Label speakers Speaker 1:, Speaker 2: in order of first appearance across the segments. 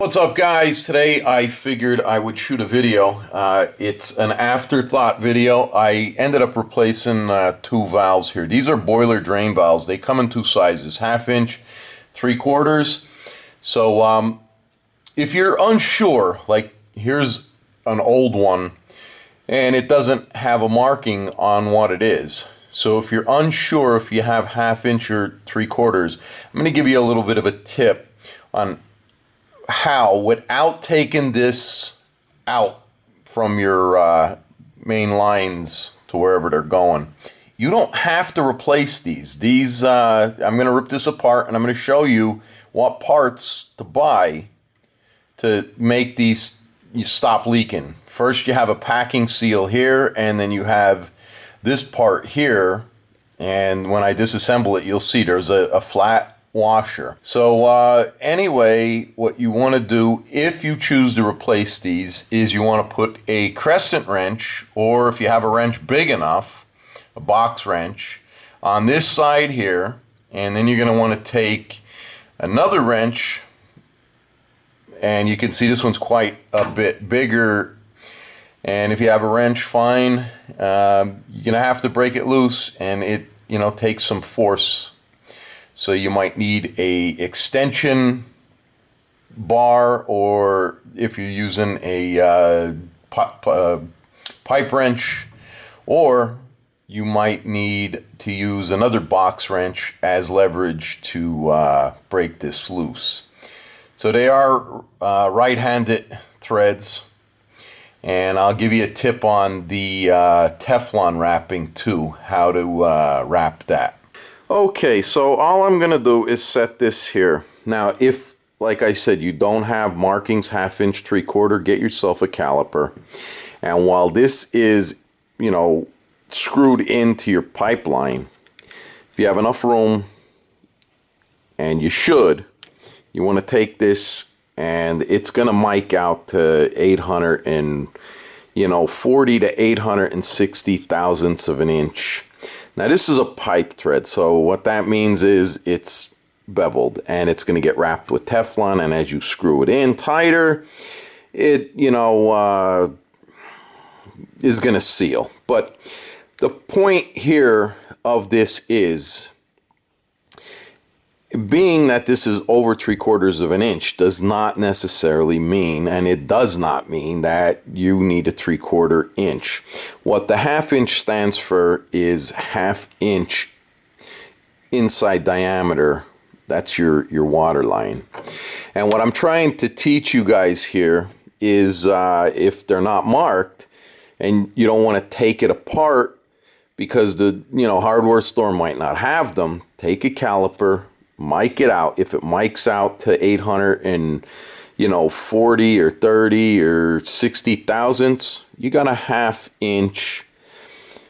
Speaker 1: What's up, guys? Today I figured I would shoot a video. It's an afterthought video. I ended up replacing two valves here. These are boiler drain valves. They come in two sizes, 1/2 inch, 3/4. So if you're unsure, like here's an old one and it doesn't have a marking on what it is. So if you're unsure if you have 1/2 inch or 3/4, I'm going to give you a little bit of a tip on how, without taking this out from your main lines to wherever they're going. You don't have to replace these. I'm going to rip this apart and I'm going to show you what parts to buy to make these you stop leaking. First you have a packing seal here, and then you have this part here, and when I disassemble it you'll see there's a flat washer. So anyway, what you want to do if you choose to replace these is you want to put a crescent wrench, or if you have a wrench big enough, a box wrench, on this side here, and then you're going to want to take another wrench, and you can see this one's quite a bit bigger, and if you have a wrench, fine. You're going to have to break it loose, and it takes some force. So you might need a extension bar, or if you're using a pipe wrench, or you might need to use another box wrench as leverage to break this loose. So they are right-handed threads, and I'll give you a tip on the Teflon wrapping too, how to wrap that. Okay, so all I'm going to do is set this here. Now, if, like I said, you don't have markings 1/2 inch, 3/4, get yourself a caliper. And while this is, screwed into your pipeline, if you have enough room, and you should, you want to take this, and it's going to mic out to 840 to 860 thousandths of an inch. Now this is a pipe thread, so what that means is it's beveled and it's going to get wrapped with Teflon, and as you screw it in tighter, it is going to seal. But the point here of this is, being that this is over 3/4 of an inch does not necessarily mean, and it does not mean, that you need a 3/4 inch. What the 1/2 inch stands for is 1/2 inch inside diameter. That's your water line. And what I'm trying to teach you guys here is if they're not marked and you don't want to take it apart because the hardware store might not have them, take a caliper, mic it out. If it mics out to 840 or 30 or 60 thousandths, you got a 1/2 inch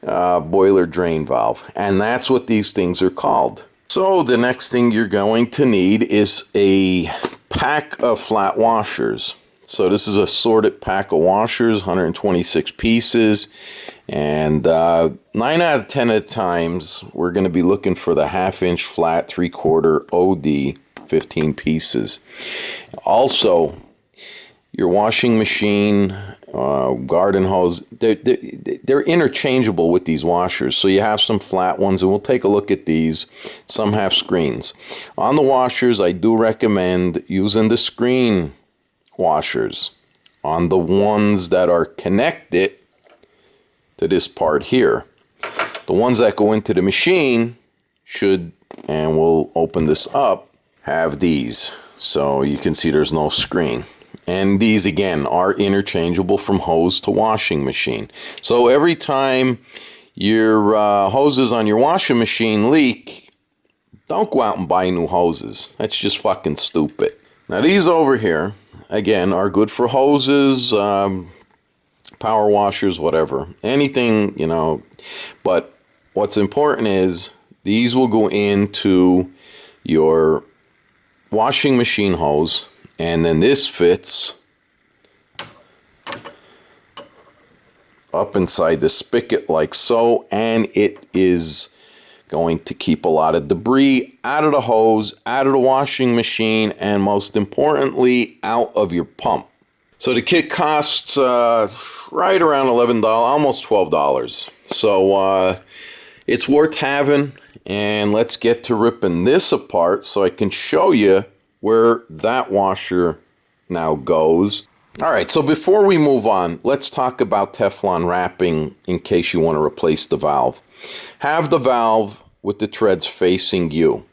Speaker 1: boiler drain valve, and that's what these things are called. So the next thing you're going to need is a pack of flat washers. So this is a sorted pack of washers, 126 pieces, and 9 out of 10 of the times we're going to be looking for the 1/2 inch flat 3/4 OD, 15 pieces. Also, your washing machine, garden hose, they're interchangeable with these washers. So you have some flat ones, and we'll take a look at these. Some have screens. On the washers, I do recommend using the screen washers. On the ones that are connected to this part here, the ones that go into the machine should, and we'll open this up, have these. So you can see there's no screen. And these again are interchangeable from hose to washing machine. So every time your hoses on your washing machine leak, don't go out and buy new hoses. That's just fucking stupid. Now these over here, again, are good for hoses, power washers, whatever. Anything, But what's important is these will go into your washing machine hose, and then this fits up inside the spigot like so, and it is Going to keep a lot of debris out of the hose, out of the washing machine, and most importantly, out of your pump. So the kit costs right around $11, almost $12. So it's worth having. And let's get to ripping this apart so I can show you where that washer now goes. All right, so before we move on, let's talk about Teflon wrapping in case you want to replace the valve. Have the valve with the treads facing you.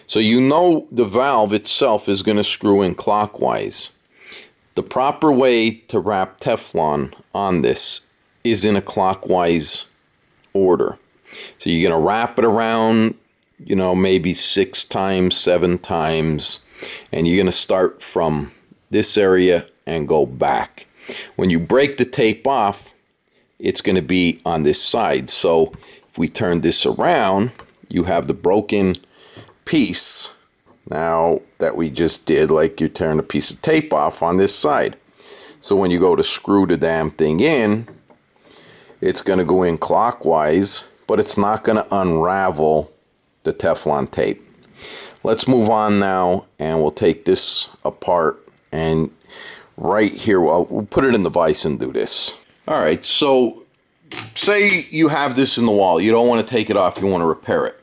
Speaker 1: So you know the valve itself is going to screw in clockwise. The proper way to wrap Teflon on this is in a clockwise order. So you're going to wrap it around, you know, maybe 6 times, 7 times, and you're going to start from this area and go back. When you break the tape off, it's going to be on this side. So if we turn this around, you have the broken piece now that we just did, like you're tearing a piece of tape off on this side. So when you go to screw the damn thing in, it's going to go in clockwise, but it's not going to unravel the Teflon tape. Let's move on now, and we'll take this apart, and right here, we'll put it in the vise and do this. All right, so say you have this in the wall. You don't want to take it off. You want to repair it.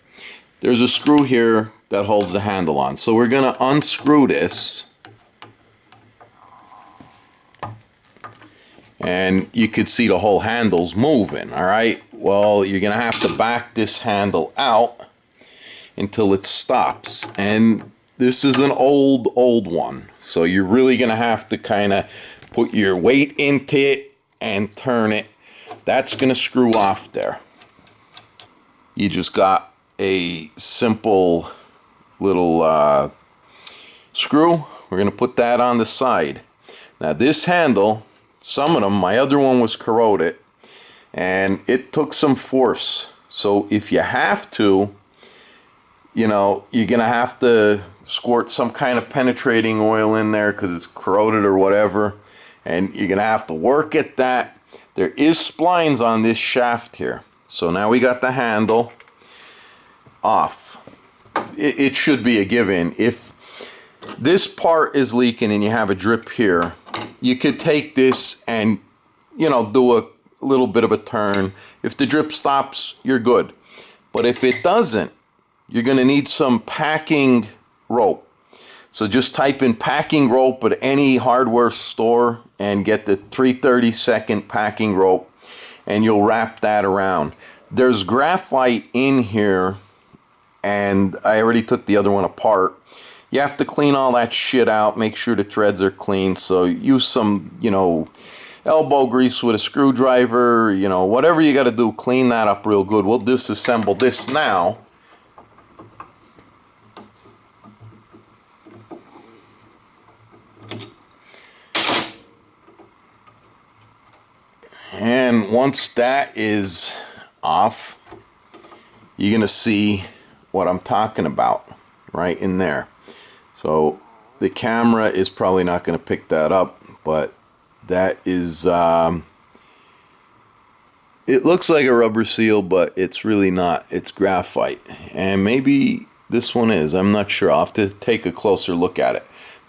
Speaker 1: There's a screw here that holds the handle on. So we're going to unscrew this. And you could see the whole handle's moving, all right? Well, you're going to have to back this handle out until it stops. And this is an old one. So you're really going to have to kind of put your weight into it and turn it. That's going to screw off there. You just got a simple little screw. We're going to put that on the side. Now this handle, some of them, my other one was corroded, and it took some force. So if you have to, you know, you're going to have to squirt some kind of penetrating oil in there because it's corroded or whatever, and you're going to have to work at that. There is splines on this shaft here. So now we got the handle off. It should be a given. If this part is leaking and you have a drip here, you could take this and, you know, do a little bit of a turn. If the drip stops, you're good. But if it doesn't, you're going to need some packing rope. So just type in packing rope at any hardware store and get the 3/32 packing rope, and you'll wrap that around. There's graphite in here, and I already took the other one apart. You have to clean all that shit out, make sure the threads are clean. So use some, you know, elbow grease with a screwdriver, you know, whatever you got to do, clean that up real good. We'll disassemble this now. And once that is off, you're going to see what I'm talking about right in there. So the camera is probably not going to pick that up, but that is, it looks like a rubber seal, but it's really not. It's graphite. And maybe this one is. I'm not sure. I'll have to take a closer look at it.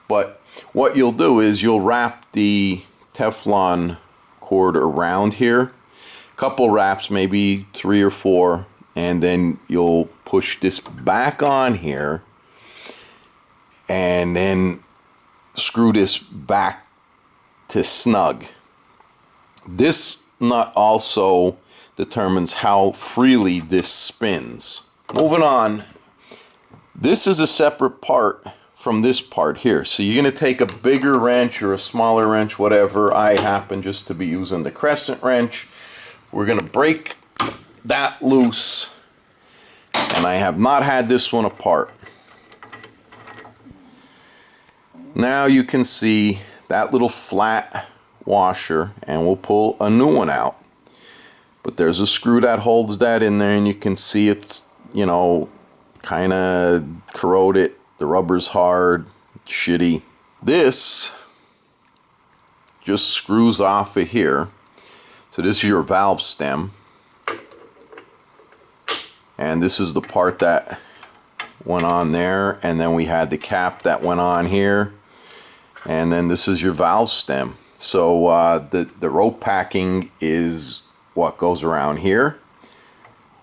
Speaker 1: But what you'll do is you'll wrap the Teflon cord around here. A couple wraps, maybe 3 or 4. And then you'll push this back on here and then screw this back to snug. This nut also determines how freely this spins. Moving on, this is a separate part from this part here. So you're going to take a bigger wrench or a smaller wrench, whatever. I happen just to be using the crescent wrench. We're going to break that loose, and I have not had this one apart. Now you can see that little flat washer, and we'll pull a new one out. But there's a screw that holds that in there, and you can see it's, you know, kind of corroded. The rubber's hard, shitty. This just screws off of here. So this is your valve stem. And this is the part that went on there, and then we had the cap that went on here, and then this is your valve stem. So the rope packing is what goes around here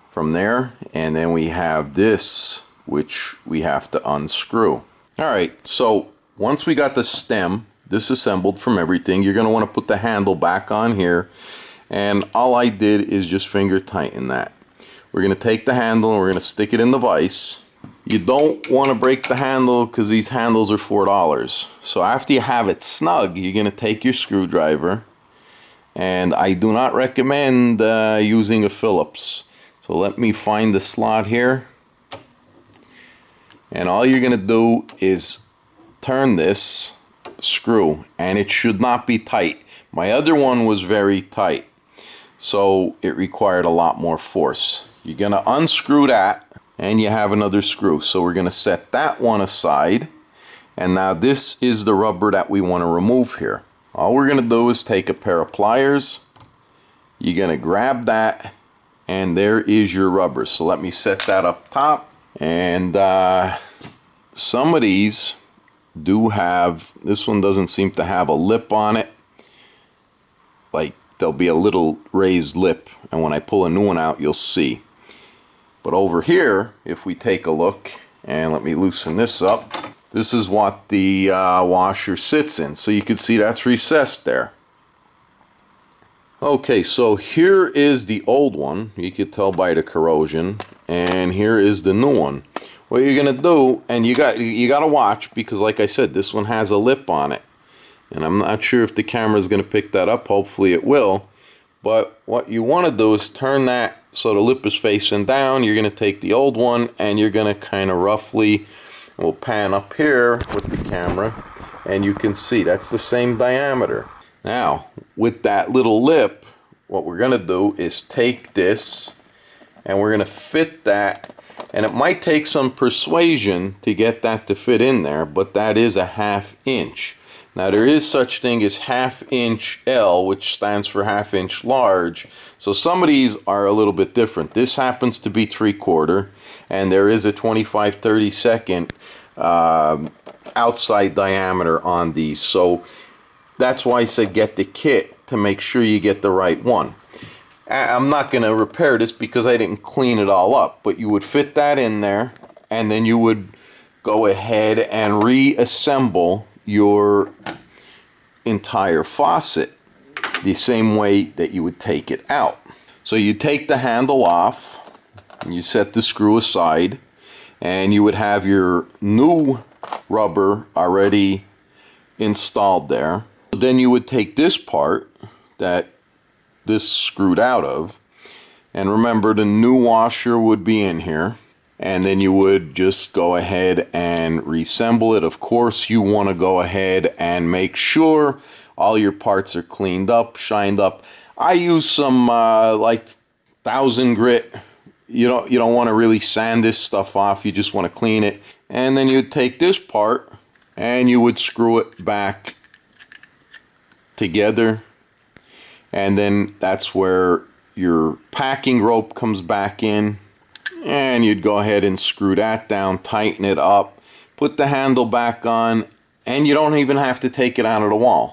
Speaker 1: from there, and then we have this, which we have to unscrew. All right, so once we got the stem disassembled from everything, you're going to want to put the handle back on here, and all I did is just finger tighten that. We're going to take the handle and we're going to stick it in the vise. You don't want to break the handle because these handles are $4. So after you have it snug, you're going to take your screwdriver, and I do not recommend using a Phillips. So let me find the slot here, and all you're going to do is turn this screw, and it should not be tight. My other one was very tight, so it required a lot more force. You're going to unscrew that, and you have another screw. So we're going to set that one aside, and now this is the rubber that we want to remove here. All we're going to do is take a pair of pliers. You're going to grab that, and there is your rubber. So let me set that up top. And some of these do have, this one doesn't seem to have a lip on it. Like there'll be a little raised lip, and when I pull a new one out, you'll see. But over here, if we take a look, and let me loosen this up, this is what the washer sits in. So you can see that's recessed there. Okay, so here is the old one. You could tell by the corrosion, and here is the new one. What you're gonna do, and you gotta watch, because like I said, this one has a lip on it, and I'm not sure if the camera is gonna pick that up. Hopefully it will. But what you want to do is turn that so the lip is facing down. You're going to take the old one, and you're going to kind of roughly, we'll pan up here with the camera, and you can see that's the same diameter. Now, with that little lip, what we're going to do is take this, and we're going to fit that, and it might take some persuasion to get that to fit in there, but that is a 1/2 inch. Now there is such thing as 1/2 inch L, which stands for 1/2 inch large. So some of these are a little bit different. This happens to be 3/4, and there is a 25/32 outside diameter on these. So that's why I said get the kit to make sure you get the right one. I'm not going to repair this because I didn't clean it all up, but you would fit that in there, and then you would go ahead and reassemble your entire faucet the same way that you would take it out. So you take the handle off, you set the screw aside, and you would have your new rubber already installed there. Then you would take this part that this screwed out of, and remember the new washer would be in here, and then you would just go ahead and reassemble it. Of course, you want to go ahead and make sure all your parts are cleaned up, shined up. I use some like 1000 grit. You don't want to really sand this stuff off. You just want to clean it. And then you'd take this part and you would screw it back together. And then that's where your packing rope comes back in. And you'd go ahead and screw that down, tighten it up, put the handle back on, and you don't even have to take it out of the wall.